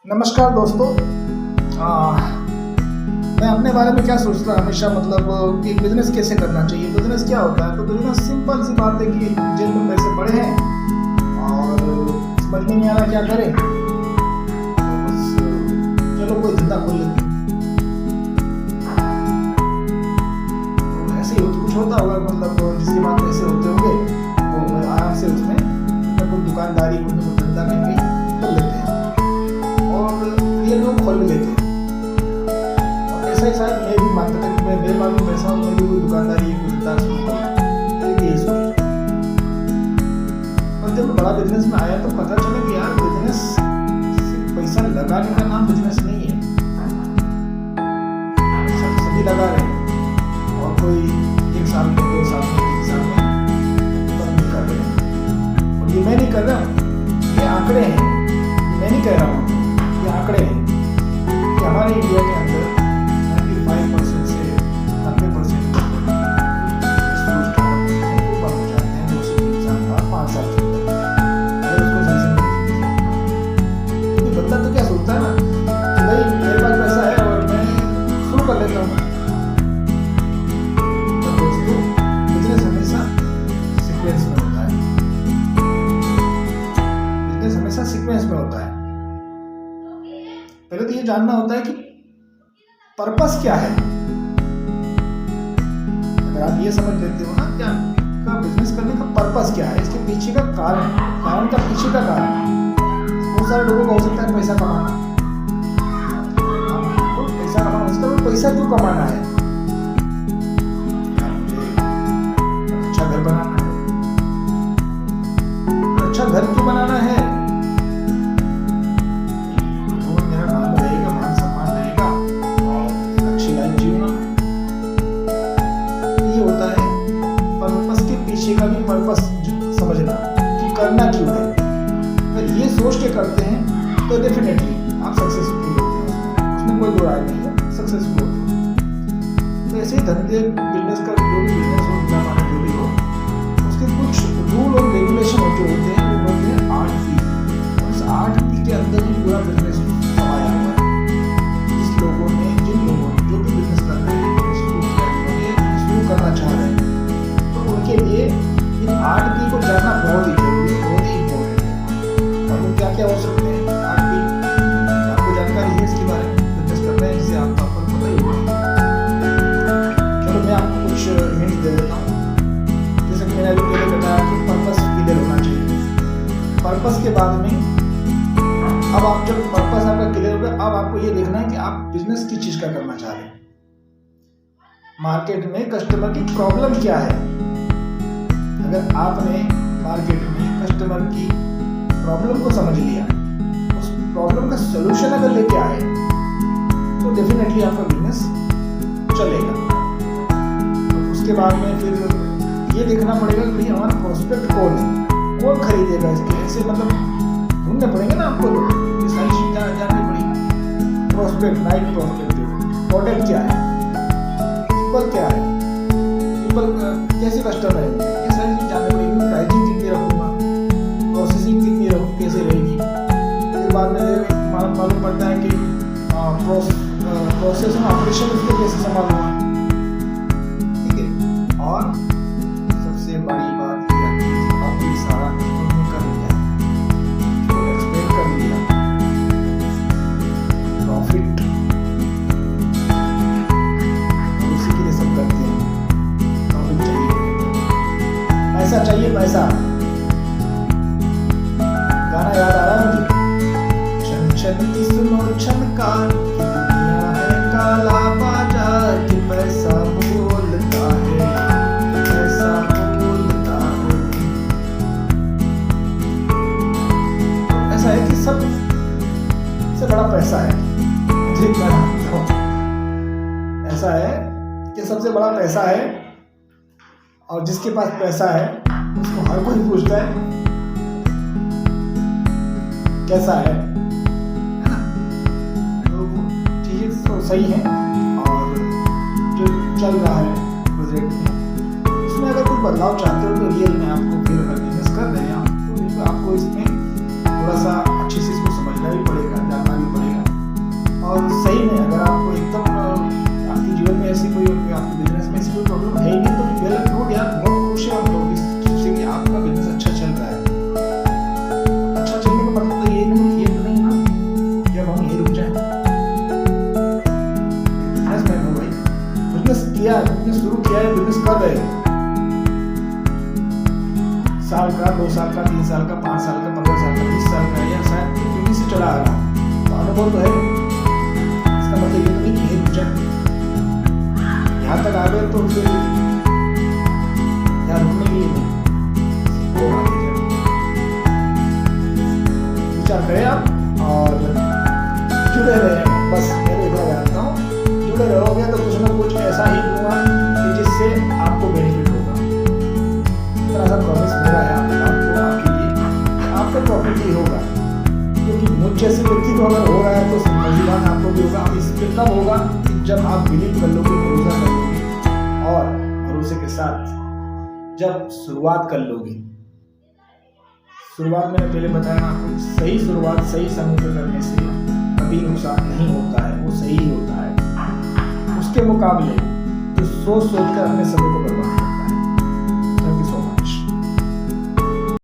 नमस्कार दोस्तों। मैं अपने बारे में क्या सोचता हूँ हमेशा, मतलब कि बिजनेस कैसे करना चाहिए। बिजनेस क्या होता है? तो बिजनेस सिंपल सी बात है कि जेब में पैसे पड़े हैं और समझ में नहीं आ रहा क्या करें, तो बस चलो कोई धंधा खोल लेते हैं। तो ऐसे ही कुछ होता होगा, मतलब जिसके पास पैसे होते होंगे वो आराम से उसमें कोई दुकानदारी कोई धंधा कहीं कर लेते हैं और ये लोग खोल भी लेते हैं। और ऐसा ही शायद मैं भी मानता था कि मैं मेरे पास भी पैसा हो, मैं भी कोई दुकानदारी कोई धंधा शुरू करूँ, मेरी भी यही सोच। पर जब बड़ा बिजनेस में आया तो पता चला कि यार बिजनेस सिर्फ पैसा लगाने का नाम बिजनेस नहीं है। सभी लगा रहे हैं और कोई 1 साल में 2 साल में 3 साल में बंद नहीं कर रहे हैं। और ये मैं नहीं कर रहा हूँ, ये आंकड़े हैं, मैं नहीं कह रहा हूँ, ये आंकड़े हैं कि हमारे इंडिया के अंदर 95% से 90% ऊपर हो जाते हैं 2 से 3 साल बाद, 5 साल के अंदर, अगर उसको सही से नहीं। क्योंकि बंदा तो क्या सोचता है ना कि भाई मेरे पास पैसा है और मैं शुरू कर लेता हूँ। तो दोस्तों बिजनेस हमेशा सीक्वेंस में होता है, बिजनेस हमेशा सीक्वेंस में होता है। पहले तो ये जानना होता है कि पर्पस क्या है। अगर आप ये समझ लेते हो ना क्या का बिजनेस करने का पर्पस क्या है, इसके पीछे का कारण का पीछे का कारण। बहुत सारे लोगों को हो सकता है पैसा कमाना, तो पैसा कमाना हो सकता है, पैसा क्यों कमाना है? मुझे अच्छा घर बनाना है। अच्छा घर क्यों बनाना है? का भी पर्पस समझना कि करना क्यों है। अगर ये सोच के करते हैं तो डेफिनेटली आप सक्सेसफुल होते हैं, उसमें कोई दो राय नहीं है, सक्सेसफुल होते हैं। तो ऐसे ही धंधे बिजनेस का जो भी बिजनेस हो, जो भी हो, उसके कुछ रूल और रेगुलेशन होते हैं, वो होते हैं 8P। और इस 8P के अंदर ही पूरा बिजनेस समाया हुआ है। जिन लोगों ने जो भी बिजनेस कर रहे हैं, शुरू करना चाह रहे हैं, तो उनके लिए इन 8P को जानना बहुत ही जरूरी है, बहुत ही इम्पोर्टेंट है। और वो क्या क्या हो सकते हैं 8P, आपको जानकारी है इसके बारे में, बिजनेस कर रहे हैं जिसे आपको पता ही होगा। चलो मैं आपको कुछ हिंट दे देता हूँ। जैसे कि मैंने अभी पहले बताया कि पर्पस क्लियर होना चाहिए। पर्पस के बाद में अब आप जब पर्पस आपका क्लियर होगा, अब आपको ये देखना है कि आप बिजनेस किस चीज़ का करना चाह रहे हैं। मार्केट में कस्टमर की प्रॉब्लम क्या है? अगर आपने मार्केट में कस्टमर की प्रॉब्लम को समझ लिया, उस प्रॉब्लम का सलूशन अगर लेके आए, तो डेफिनेटली आपका बिजनेस चलेगा। तो उसके बाद में फिर ये देखना पड़ेगा कि भाई हमारा प्रोस्पेक्ट कौन है, कौन खरीदेगा इसके। ऐसे मतलब ढूंढने पड़ेंगे ना आपको, तो ये सारी चीज़ें जाननी पड़ेगी। प्रोस्पेक्ट, राइट प्रोस्पेक्ट, प्रोडक्ट क्या है, पीपल क्या है, पीपल कैसे कस्टमर है, ये सारी चीज़ जाननी पड़ेगी। प्राइसिंग कितनी रखूँगा, प्रोसेसिंग कितनी रखूँ, कैसे रहेगी। फिर बाद में मालूम पड़ता है कि प्रोसेस में ऑपरेशन उसको कैसे संभालूंगा, ठीक है। और सबसे बड़ी बात ये है कि काफ़ी सारा कर लिया, एक्सप्लेन कर लिया, प्रॉफिट उसी के लिए सब करते हैं। पैसा चाहिए, पैसा। गाना याद आ रहा है मुझे, छन छन की सुनो छनकार, दुनिया है काला बाजार, कि पैसा बोलता है, पैसा बोलता है। ऐसा है कि सबसे बड़ा पैसा है, ठीक है। ऐसा है कि सबसे बड़ा पैसा है, और जिसके पास पैसा है उसको हर कोई पूछता है कैसा है ना। तो चीज़ें तो सही हैं, और जो चल रहा है प्रोजेक्ट में, उसमें अगर कोई बदलाव चाहते हो तो रियल में आपको फिर अगर बिजनेस कर रहे हैं आप, तो आपको इसमें थोड़ा सा अच्छे से इसको समझना भी पड़ेगा, जानना भी पड़ेगा। सही में अगर आपको एकदम आपके जीवन में ऐसी कोई आपके बिजनेस में ऐसी कोई प्रॉब्लम है ही नहीं तो वेल एंड गुड यार, बहुत खुश है हम लोग इस चीज़ से कि आपका बिजनेस अच्छा चल रहा है। अच्छा चलने का मतलब तो ये नहीं ना कि अब हम यही रुक जाएं। बिजनेसमैन हो भाई, बिजनेस किया, बिजनेस शुरू किया है, बिजनेस कर रहे हैं, साल का, 2 साल का, 3 साल का, 5 साल का, 15 साल का, 20 साल का, या शायद पीढ़ी से चला आ रहा हूँ, तो अनुभव तो है। इसका मतलब ये तो नहीं कि यही रुक जाए, यहाँ तक आ गए तो फिर यहाँ रुकने के लिए नहीं, वो आगे जाए। विचार करें आप और जुड़े रहे, बस मेरे इधर आता हूँ, जुड़े रहोगे तो कुछ ना कुछ ऐसा ही दूंगा कि जिससे आपको बेनिफिट होगा। इतना सा प्रॉमिस मेरा है आपको, आपके लिए, आपका प्रॉफिट ही होगा, क्योंकि मुझ जैसे व्यक्ति को अगर हो रहा है तो मजीदान आपको भी होगा। इसमें कब होगा कि जब आप बिलीव कर लोगे, भरोसा कर लोगे, और भरोसे के साथ जब शुरुआत कर लोगे। शुरुआत मैंने पहले बताया आपको, सही शुरुआत सही समय पर करने से कभी नुकसान नहीं होता है, वो सही होता है। उसके मुकाबले तो सोच कर अपने समय को बर्बाद